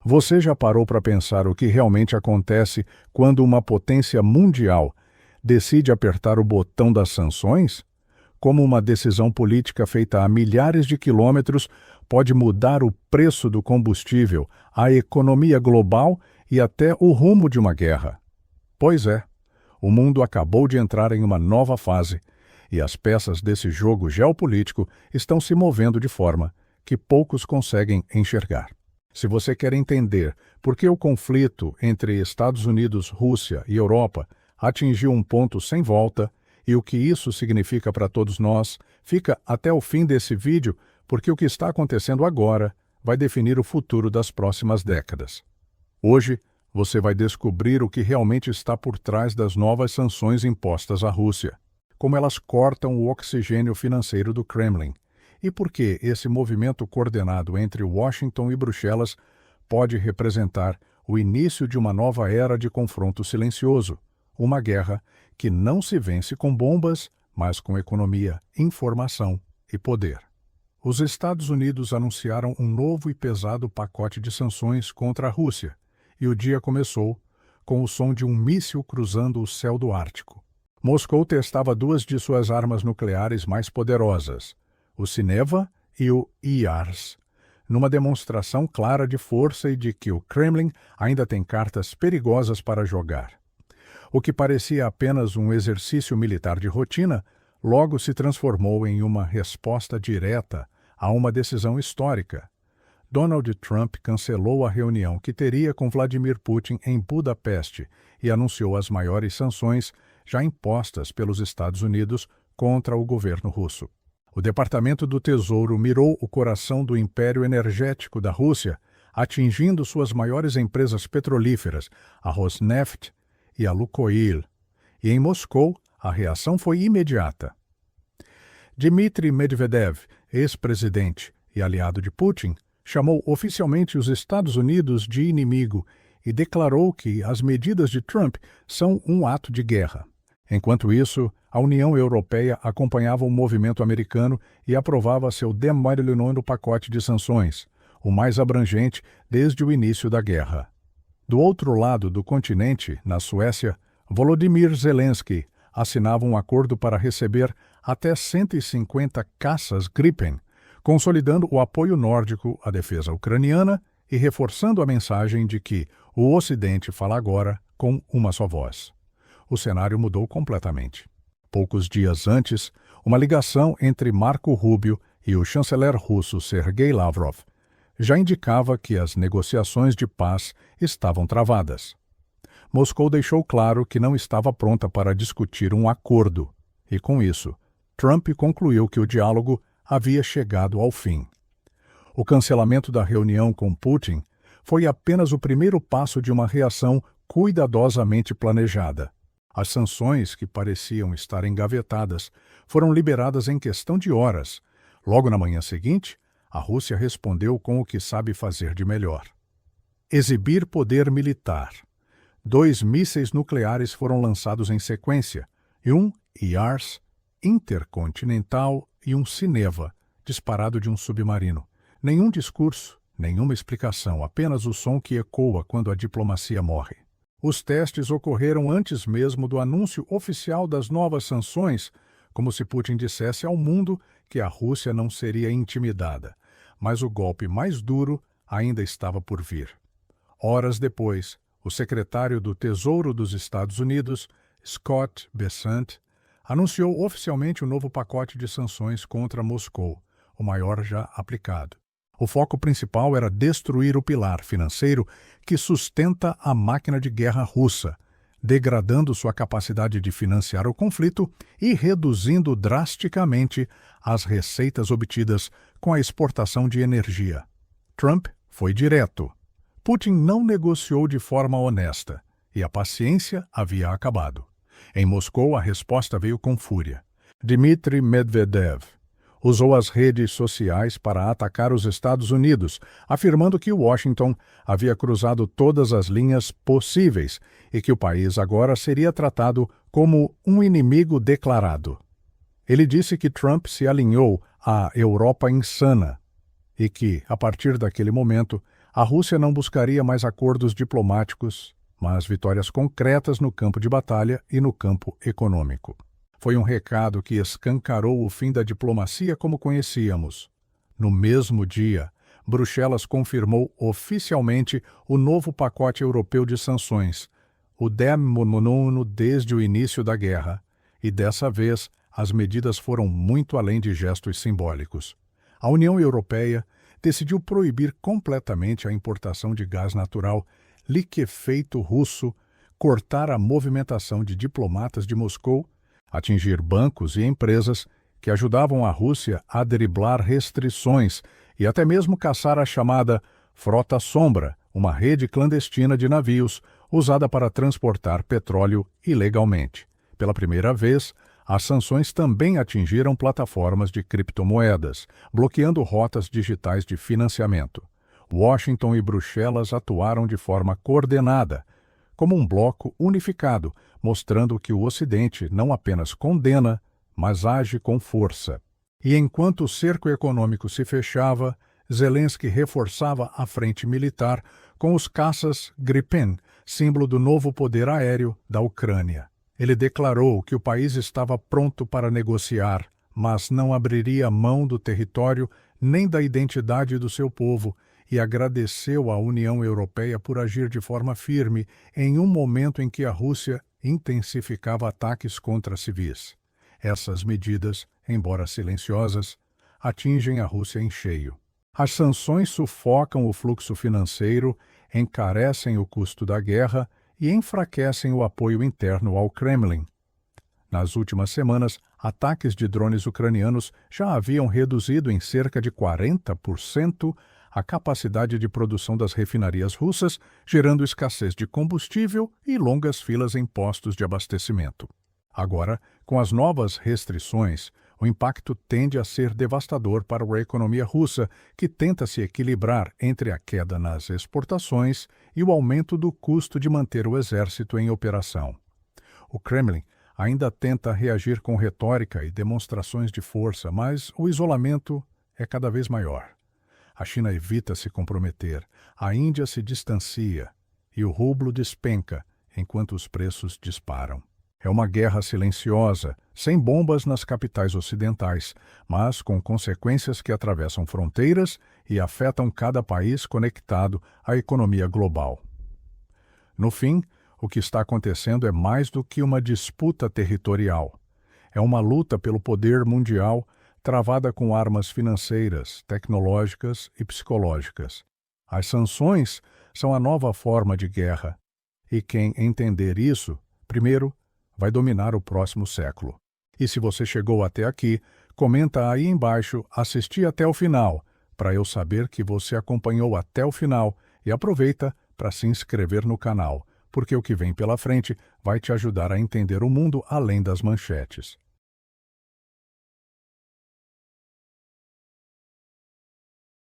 Você já parou para pensar o que realmente acontece quando uma potência mundial decide apertar o botão das sanções? Como uma decisão política feita a milhares de quilômetros pode mudar o preço do combustível, a economia global e até o rumo de uma guerra? Pois é, o mundo acabou de entrar em uma nova fase e as peças desse jogo geopolítico estão se movendo de forma que poucos conseguem enxergar. Se você quer entender por que o conflito entre Estados Unidos, Rússia e Europa atingiu um ponto sem volta e o que isso significa para todos nós, fica até o fim desse vídeo, porque o que está acontecendo agora vai definir o futuro das próximas décadas. Hoje, você vai descobrir o que realmente está por trás das novas sanções impostas à Rússia, como elas cortam o oxigênio financeiro do Kremlin, e por que esse movimento coordenado entre Washington e Bruxelas pode representar o início de uma nova era de confronto silencioso, uma guerra que não se vence com bombas, mas com economia, informação e poder. Os Estados Unidos anunciaram um novo e pesado pacote de sanções contra a Rússia, e o dia começou com o som de um míssil cruzando o céu do Ártico. Moscou testava duas de suas armas nucleares mais poderosas, o Sineva e o IARS, numa demonstração clara de força e de que o Kremlin ainda tem cartas perigosas para jogar. O que parecia apenas um exercício militar de rotina, logo se transformou em uma resposta direta a uma decisão histórica. Donald Trump cancelou a reunião que teria com Vladimir Putin em Budapeste e anunciou as maiores sanções já impostas pelos Estados Unidos contra o governo russo. O Departamento do Tesouro mirou o coração do império energético da Rússia, atingindo suas maiores empresas petrolíferas, a Rosneft e a Lukoil. E em Moscou, a reação foi imediata. Dmitry Medvedev, ex-presidente e aliado de Putin, chamou oficialmente os Estados Unidos de inimigo e declarou que as medidas de Trump são um ato de guerra. Enquanto isso, a União Europeia acompanhava o movimento americano e aprovava seu 19º pacote de sanções, o mais abrangente desde o início da guerra. Do outro lado do continente, na Suécia, Volodymyr Zelensky assinava um acordo para receber até 150 caças Gripen, consolidando o apoio nórdico à defesa ucraniana e reforçando a mensagem de que o Ocidente fala agora com uma só voz. O cenário mudou completamente. Poucos dias antes, uma ligação entre Marco Rubio e o chanceler russo Sergei Lavrov já indicava que as negociações de paz estavam travadas. Moscou deixou claro que não estava pronta para discutir um acordo, e com isso, Trump concluiu que o diálogo havia chegado ao fim. O cancelamento da reunião com Putin foi apenas o primeiro passo de uma reação cuidadosamente planejada. As sanções, que pareciam estar engavetadas, foram liberadas em questão de horas. Logo na manhã seguinte, a Rússia respondeu com o que sabe fazer de melhor: exibir poder militar. 2 mísseis nucleares foram lançados em sequência, e um IARS intercontinental e um Sineva, disparado de um submarino. Nenhum discurso, nenhuma explicação, apenas o som que ecoa quando a diplomacia morre. Os testes ocorreram antes mesmo do anúncio oficial das novas sanções, como se Putin dissesse ao mundo que a Rússia não seria intimidada, mas o golpe mais duro ainda estava por vir. Horas depois, o secretário do Tesouro dos Estados Unidos, Scott Bessent, anunciou oficialmente o novo pacote de sanções contra Moscou, o maior já aplicado. O foco principal era destruir o pilar financeiro que sustenta a máquina de guerra russa, degradando sua capacidade de financiar o conflito e reduzindo drasticamente as receitas obtidas com a exportação de energia. Trump foi direto. Putin não negociou de forma honesta, e a paciência havia acabado. Em Moscou, a resposta veio com fúria. Dmitry Medvedev usou as redes sociais para atacar os Estados Unidos, afirmando que Washington havia cruzado todas as linhas possíveis e que o país agora seria tratado como um inimigo declarado. Ele disse que Trump se alinhou à Europa insana e que, a partir daquele momento, A Rússia não buscaria mais acordos diplomáticos, mas vitórias concretas no campo de batalha e no campo econômico. Foi um recado que escancarou o fim da diplomacia como conhecíamos. No mesmo dia, Bruxelas confirmou oficialmente o novo pacote europeu de sanções, o 19º desde o início da guerra, e dessa vez as medidas foram muito além de gestos simbólicos. A União Europeia decidiu proibir completamente a importação de gás natural liquefeito russo, cortar a movimentação de diplomatas de Moscou, atingir bancos e empresas que ajudavam a Rússia a driblar restrições e até mesmo caçar a chamada Frota Sombra, uma rede clandestina de navios usada para transportar petróleo ilegalmente. Pela primeira vez, as sanções também atingiram plataformas de criptomoedas, bloqueando rotas digitais de financiamento. Washington e Bruxelas atuaram de forma coordenada, como um bloco unificado, mostrando que o Ocidente não apenas condena, mas age com força. E enquanto o cerco econômico se fechava, Zelensky reforçava a frente militar com os caças Gripen, símbolo do novo poder aéreo da Ucrânia. Ele declarou que o país estava pronto para negociar, mas não abriria mão do território nem da identidade do seu povo, e agradeceu à União Europeia por agir de forma firme em um momento em que a Rússia intensificava ataques contra civis. Essas medidas, embora silenciosas, atingem a Rússia em cheio. As sanções sufocam o fluxo financeiro, encarecem o custo da guerra e enfraquecem o apoio interno ao Kremlin. Nas últimas semanas, ataques de drones ucranianos já haviam reduzido em cerca de 40% a capacidade de produção das refinarias russas, gerando escassez de combustível e longas filas em postos de abastecimento. Agora, com as novas restrições, o impacto tende a ser devastador para a economia russa, que tenta se equilibrar entre a queda nas exportações e o aumento do custo de manter o exército em operação. O Kremlin ainda tenta reagir com retórica e demonstrações de força, mas o isolamento é cada vez maior. A China evita se comprometer, a Índia se distancia e o rublo despenca enquanto os preços disparam. É uma guerra silenciosa, sem bombas nas capitais ocidentais, mas com consequências que atravessam fronteiras e afetam cada país conectado à economia global. No fim, o que está acontecendo é mais do que uma disputa territorial. É uma luta pelo poder mundial travada com armas financeiras, tecnológicas e psicológicas. As sanções são a nova forma de guerra, e quem entender isso, primeiro, vai dominar o próximo século. E se você chegou até aqui, comenta aí embaixo, assisti até o final, para eu saber que você acompanhou até o final, e aproveita para se inscrever no canal, porque o que vem pela frente vai te ajudar a entender o mundo além das manchetes.